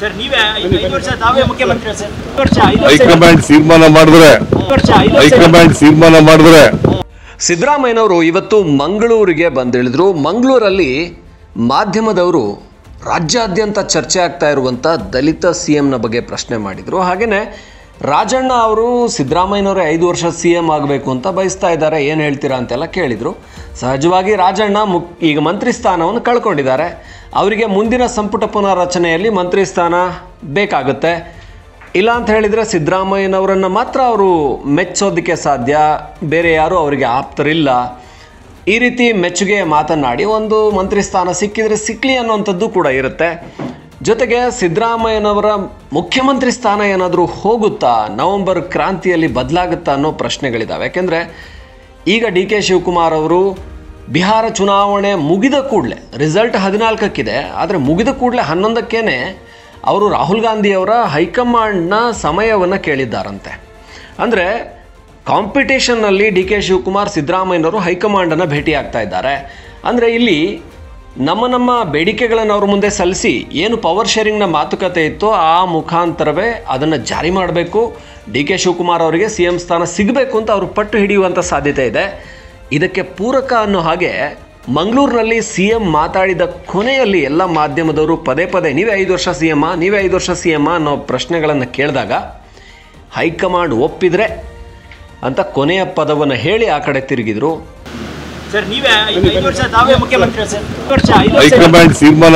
Sir ನೀವೇ 5 ವರ್ಷ ತಾವೇ ಮುಖ್ಯಮಂತ್ರಿ ಸರ್. ಹೈಕಮಾಂಡ್ ತೀರ್ಮಾನ ಮಾಡಿದ್ರೆ ಸಿದ್ದರಾಮಯ್ಯನವರು ಇವತ್ತು ಮಂಗಳೂರಿಗೆ ಬಂದಿಳಿದ್ರು. ಮಂಗಳೂರಲ್ಲಿ ಮಾಧ್ಯಮದವರು ರಾಜ್ಯಾದ್ಯಂತ ಚರ್ಚೆ ಆಗ್ತಾ ಇರುವಂಥ ದಲಿತ CMನ ಬಗ್ಗೆ ಪ್ರಶ್ನೆ ಮಾಡಿದರು. ಹಾಗೆಯೇ ರಾಜಣ್ಣ ಅವರು ಸಿದ್ದರಾಮಯ್ಯನವರೇ 5 ವರ್ಷ CM ಆಗಬೇಕು ಅಂತ ಬಯಸ್ತಾ ಇದ್ದಾರೆ, ಏನು ಹೇಳ್ತೀರಾ ಅಂತೆಲ್ಲ ಕೇಳಿದರು. ಸಹಜವಾಗಿ ರಾಜಣ್ಣ ಈಗ ಮಂತ್ರಿ ಸ್ಥಾನವನ್ನು ಕಳ್ಕೊಂಡಿದ್ದಾರೆ. ಅವರಿಗೆ ಮುಂದಿನ ಸಂಪುಟ ಪುನರ್ರಚನೆಯಲ್ಲಿ ಮಂತ್ರಿ ಸ್ಥಾನ ಬೇಕಾಗುತ್ತೆ. ಇಲ್ಲ ಅಂತ ಹೇಳಿದರೆ ಸಿದ್ದರಾಮಯ್ಯನವರನ್ನು ಮಾತ್ರ ಅವರು ಮೆಚ್ಚೋದಕ್ಕೆ ಸಾಧ್ಯ, ಬೇರೆ ಯಾರೂ ಅವರಿಗೆ ಆಪ್ತರಿಲ್ಲ. ಈ ರೀತಿ ಮೆಚ್ಚುಗೆ ಮಾತನಾಡಿ ಒಂದು ಮಂತ್ರಿ ಸ್ಥಾನ ಸಿಕ್ಕಿದರೆ ಸಿಕ್ಕಲಿ ಅನ್ನೋವಂಥದ್ದು ಕೂಡ ಇರುತ್ತೆ. ಜೊತೆಗೆ ಸಿದ್ದರಾಮಯ್ಯನವರ ಮುಖ್ಯಮಂತ್ರಿ ಸ್ಥಾನ ಏನಾದರೂ ಹೋಗುತ್ತಾ, ನವೆಂಬರ್ ಕ್ರಾಂತಿಯಲ್ಲಿ ಬದಲಾಗುತ್ತಾ ಅನ್ನೋ ಪ್ರಶ್ನೆಗಳಿದ್ದಾವೆ. ಯಾಕೆಂದರೆ ಈಗ DK ಶಿವಕುಮಾರ್ ಅವರು ಬಿಹಾರ ಚುನಾವಣೆ ಮುಗಿದ ಕೂಡಲೇ, ರಿಸಲ್ಟ್ 14ಕ್ಕಿದೆ, ಆದರೆ ಮುಗಿದ ಕೂಡಲೇ 11ಕ್ಕೇ ಅವರು ರಾಹುಲ್ ಗಾಂಧಿಯವರ ಹೈಕಮಾಂಡ್ನ ಸಮಯವನ್ನು ಕೇಳಿದ್ದಾರಂತೆ. ಅಂದರೆ ಕಾಂಪಿಟೇಷನ್ನಲ್ಲಿ DK ಶಿವಕುಮಾರ್ ಸಿದ್ದರಾಮಯ್ಯನವರು ಹೈಕಮಾಂಡನ್ನು ಭೇಟಿಯಾಗ್ತಾ ಇದ್ದಾರೆ. ಅಂದರೆ ಇಲ್ಲಿ ನಮ್ಮ ಬೇಡಿಕೆಗಳನ್ನು ಅವ್ರ ಮುಂದೆ ಸಲ್ಲಿಸಿ ಏನು ಪವರ್ ಶೇರಿಂಗ್ನ ಮಾತುಕತೆ ಇತ್ತೋ ಆ ಮುಖಾಂತರವೇ ಅದನ್ನು ಜಾರಿ ಮಾಡಬೇಕು, DK ಶಿವಕುಮಾರ್ ಅವರಿಗೆ CM ಸ್ಥಾನ ಸಿಗಬೇಕು ಅಂತ ಅವರು ಪಟ್ಟು ಹಿಡಿಯುವಂಥ ಸಾಧ್ಯತೆ ಇದೆ. ಇದಕ್ಕೆ ಪೂರಕ ಅನ್ನೋ ಹಾಗೆ ಮಂಗಳೂರಿನಲ್ಲಿ CM ಮಾತಾಡಿದ ಕೊನೆಯಲ್ಲಿ ಎಲ್ಲ ಮಾಧ್ಯಮದವರು ಪದೇ ನೀವೇ 5 ವರ್ಷ CM, ನೀವೇ 5 ವರ್ಷ CM ಅನ್ನೋ ಪ್ರಶ್ನೆಗಳನ್ನು ಕೇಳಿದಾಗ ಹೈಕಮಾಂಡ್ ಒಪ್ಪಿದರೆ ಅಂತ ಕೊನೆಯ ಪದವನ್ನು ಹೇಳಿ ಆ ಕಡೆ ತಿರುಗಿದ್ರು. ಸರ್ ನೀವೇ 5 ವರ್ಷ ತಾವೇ ಮುಖ್ಯಮಂತ್ರಿ ಸರ್. ಹೈಕಮಾಂಡ್ ತೀರ್ಮಾನ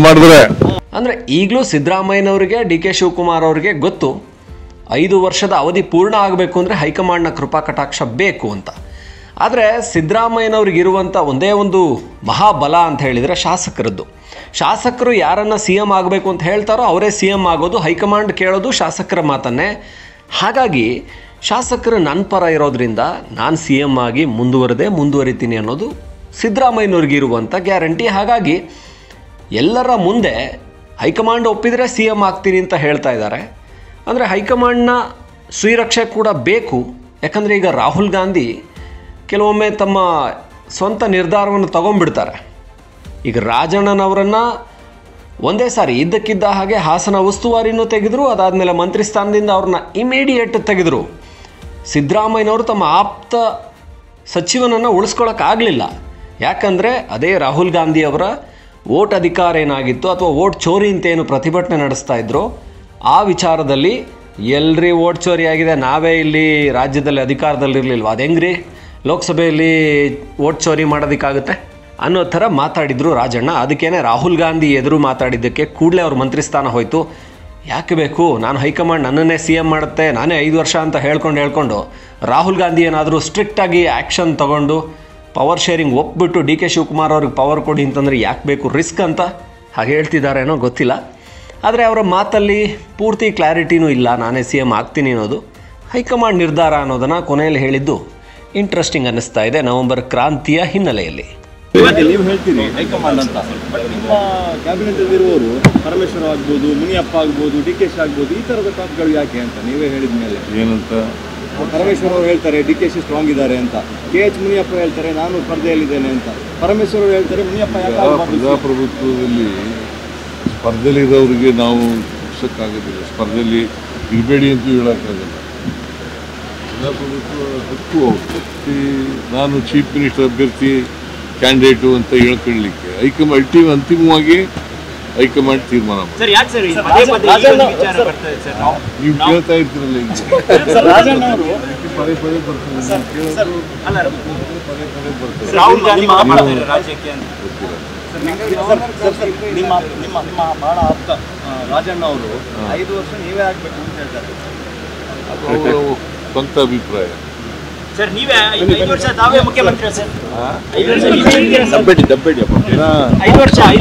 ಮಾಡಿದ್ರೆ ಅಂದರೆ ಈಗಲೂ ಸಿದ್ದರಾಮಯ್ಯನವರಿಗೆ DK ಶಿವಕುಮಾರ್ ಅವರಿಗೆ ಗೊತ್ತು 5 ವರ್ಷದ ಅವಧಿ ಪೂರ್ಣ ಆಗಬೇಕು ಅಂದರೆ ಹೈಕಮಾಂಡ್ನ ಕೃಪಾ ಕಟಾಕ್ಷ ಬೇಕು ಅಂತ. ಆದರೆ ಸಿದ್ದರಾಮಯ್ಯನವ್ರಿಗಿರುವಂಥ ಒಂದೇ ಒಂದು ಮಹಾಬಲ ಅಂತ ಹೇಳಿದರೆ ಶಾಸಕರದ್ದು. ಶಾಸಕರು ಯಾರನ್ನು CM ಆಗಬೇಕು ಅಂತ ಹೇಳ್ತಾರೋ ಅವರೇ CM ಆಗೋದು, ಹೈಕಮಾಂಡ್ ಕೇಳೋದು ಶಾಸಕರ ಮಾತನ್ನೇ. ಹಾಗಾಗಿ ಶಾಸಕರು ನನ್ನ ಪರ ಇರೋದ್ರಿಂದ ನಾನು CM ಆಗಿ ಮುಂದುವರಿತೀನಿ ಅನ್ನೋದು ಸಿದ್ದರಾಮಯ್ಯನವ್ರಿಗಿರುವಂಥ ಗ್ಯಾರಂಟಿ. ಹಾಗಾಗಿ ಎಲ್ಲರ ಮುಂದೆ ಹೈಕಮಾಂಡ್ ಒಪ್ಪಿದರೆ CM ಆಗ್ತೀನಿ ಅಂತ ಹೇಳ್ತಾ ಇದ್ದಾರೆ. ಅಂದರೆ ಹೈಕಮಾಂಡ್ನ ಶ್ರೀರಕ್ಷೆ ಕೂಡ ಬೇಕು. ಯಾಕಂದರೆ ಈಗ ರಾಹುಲ್ ಗಾಂಧಿ ಕೆಲವೊಮ್ಮೆ ತಮ್ಮ ಸ್ವಂತ ನಿರ್ಧಾರವನ್ನು ತಗೊಂಡ್ಬಿಡ್ತಾರೆ. ಈಗ ರಾಜಣ್ಣನವರನ್ನು ಒಂದೇ ಸಾರಿ ಇದ್ದಕ್ಕಿದ್ದ ಹಾಗೆ ಹಾಸನ ಉಸ್ತುವಾರಿನೂ ತೆಗೆದರು, ಅದಾದಮೇಲೆ ಮಂತ್ರಿ ಸ್ಥಾನದಿಂದ ಅವ್ರನ್ನ ಇಮಿಡಿಯೇಟ್ ತೆಗೆದರು. ಸಿದ್ದರಾಮಯ್ಯನವರು ತಮ್ಮ ಆಪ್ತ ಸಚಿವನನ್ನು ಉಳಿಸ್ಕೊಳ್ಳೋಕ್ಕಾಗಲಿಲ್ಲ. ಯಾಕಂದರೆ ಅದೇ ರಾಹುಲ್ ಗಾಂಧಿಯವರ ವೋಟ್ ಅಧಿಕಾರ ಏನಾಗಿತ್ತು ಅಥವಾ ವೋಟ್ ಚೋರಿ ಅಂತ ಏನು ಪ್ರತಿಭಟನೆ ನಡೆಸ್ತಾ ಇದ್ರು, ಆ ವಿಚಾರದಲ್ಲಿ ಎಲ್ರಿ ವೋಟ್ ಚೋರಿ ಆಗಿದೆ, ನಾವೇ ಇಲ್ಲಿ ರಾಜ್ಯದಲ್ಲಿ ಅಧಿಕಾರದಲ್ಲಿರಲಿಲ್ವ, ಅದು ಹೆಂಗ್ರಿ ಲೋಕಸಭೆಯಲ್ಲಿ ವೋಟ್ ಚೋರಿ ಮಾಡೋದಕ್ಕಾಗುತ್ತೆ ಅನ್ನೋ ಥರ ಮಾತಾಡಿದರು ರಾಜಣ್ಣ. ಅದಕ್ಕೇನೆ ರಾಹುಲ್ ಗಾಂಧಿ ಎದುರು ಮಾತಾಡಿದ್ದಕ್ಕೆ ಕೂಡಲೇ ಅವ್ರ ಮಂತ್ರಿ ಸ್ಥಾನ ಹೋಯಿತು. ಯಾಕೆ ಬೇಕು, ನಾನು ಹೈಕಮಾಂಡ್ ನನ್ನನ್ನೇ CM ಮಾಡುತ್ತೆ, ನಾನೇ 5 ವರ್ಷ ಅಂತ ಹೇಳ್ಕೊಂಡು ರಾಹುಲ್ ಗಾಂಧಿ ಏನಾದರೂ ಸ್ಟ್ರಿಕ್ಟಾಗಿ ಆ್ಯಕ್ಷನ್ ತೊಗೊಂಡು ಪವರ್ ಶೇರಿಂಗ್ ಒಪ್ಬಿಟ್ಟು DK ಶಿವಕುಮಾರ್ ಅವ್ರಿಗೆ ಪವರ್ ಕೊಡಿ ಅಂತಂದರೆ ಯಾಕೆ ಬೇಕು, ರಿಸ್ಕ್ ಅಂತ ಹಾಗೆ ಹೇಳ್ತಿದ್ದಾರೇನೋ ಗೊತ್ತಿಲ್ಲ. ಆದರೆ ಅವರ ಮಾತಲ್ಲಿ ಪೂರ್ತಿ ಕ್ಲಾರಿಟಿನೂ ಇಲ್ಲ, ನಾನೇ CM ಆಗ್ತೀನಿ ಅನ್ನೋದು. ಹೈಕಮಾಂಡ್ ನಿರ್ಧಾರ ಅನ್ನೋದನ್ನು ಕೊನೆಯಲ್ಲಿ ಹೇಳಿದ್ದು ಇಂಟ್ರೆಸ್ಟಿಂಗ್ ಅನ್ನಿಸ್ತಾ ಇದೆ ನವೆಂಬರ್ ಕ್ರಾಂತಿಯ ಹಿನ್ನೆಲೆಯಲ್ಲಿ. ನೀವು ಹೇಳ್ತೀರಿ ಹೈಕಮಾಂಡ್ ಅಂತ, ಬಟ್ ನಿಮ್ಮ ಕ್ಯಾಬಿನೆಟ್ ಅಲ್ಲಿರುವವರು ಪರಮೇಶ್ವರ್ ಆಗ್ಬೋದು, ಮುನಿಯಪ್ಪ ಆಗ್ಬೋದು, DKಶಿ ಆಗ್ಬೋದು, ಈ ಥರದ ಟಾಪ್ಗಳು ಯಾಕೆ ಅಂತ ನೀವೇ ಹೇಳಿದ ಮೇಲೆ ಏನಂತ ಪರಮೇಶ್ವರ್ ಅವರು ಹೇಳ್ತಾರೆ DKಶಿ ಸ್ಟ್ರಾಂಗ್ ಇದ್ದಾರೆ ಅಂತ, KH ಮುನಿಯಪ್ಪ ಹೇಳ್ತಾರೆ ನಾನು ಸ್ಪರ್ಧೆಯಲ್ಲಿದ್ದೇನೆ ಅಂತ, ಪರಮೇಶ್ವರ್ ಅವರು ಹೇಳ್ತಾರೆ ಮುನಿಯಪ್ಪ ಪ್ರಜಾಪ್ರಭುತ್ವದಲ್ಲಿ ಸ್ಪರ್ಧೆಯಲ್ಲಿರೋರಿಗೆ ನಾವು ಮುಗಿಸೋಕ್ಕಾಗೋದಿಲ್ಲ, ಸ್ಪರ್ಧೆಯಲ್ಲಿ ಇರಬೇಡಿ ಅಂತೂ ಹೇಳೋಕ್ಕಾಗಲ್ಲ. ಪ್ರಜಾಪ್ರಭುತ್ವ ಹಕ್ಕು ನಾನು ಚೀಫ್ ಮಿನಿಸ್ಟರ್ ಅಭ್ಯರ್ಥಿ ಕ್ಯಾಂಡಿಡೇಟು ಅಂತ ಹೇಳ್ಕೊಳ್ಳಿಕ್ಕೆ ಅಂತಿಮವಾಗಿ ಹೈಕಮಾಂಡ್ ತೀರ್ಮಾನ ಮಾಡಿ. ನೀವು ಕೇಳ್ತಾ ಇರ್ತೀರಲ್ಲ, ಪದೇ ನಿಮ್ಮ ಬಹಳ ಆಪ್ತ ರಾಜಣ್ಣ ಅವರು 5 ವರ್ಷ ನೀವೇ ಆಗ್ಬೇಕು ಅಂತ ಹೇಳ್ತಾರೆ. ಅದು ಅವರ ಸ್ವಂತ ಅಭಿಪ್ರಾಯ. ಸರ್ ನೀವೇ 5 ವರ್ಷ ತಾವೇ ಮುಖ್ಯಮಂತ್ರಿ ಸರ್.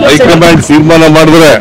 ಹೈಕಮಾಂಡ್ ತೀರ್ಮಾನ ಮಾಡಿದ್ರೆ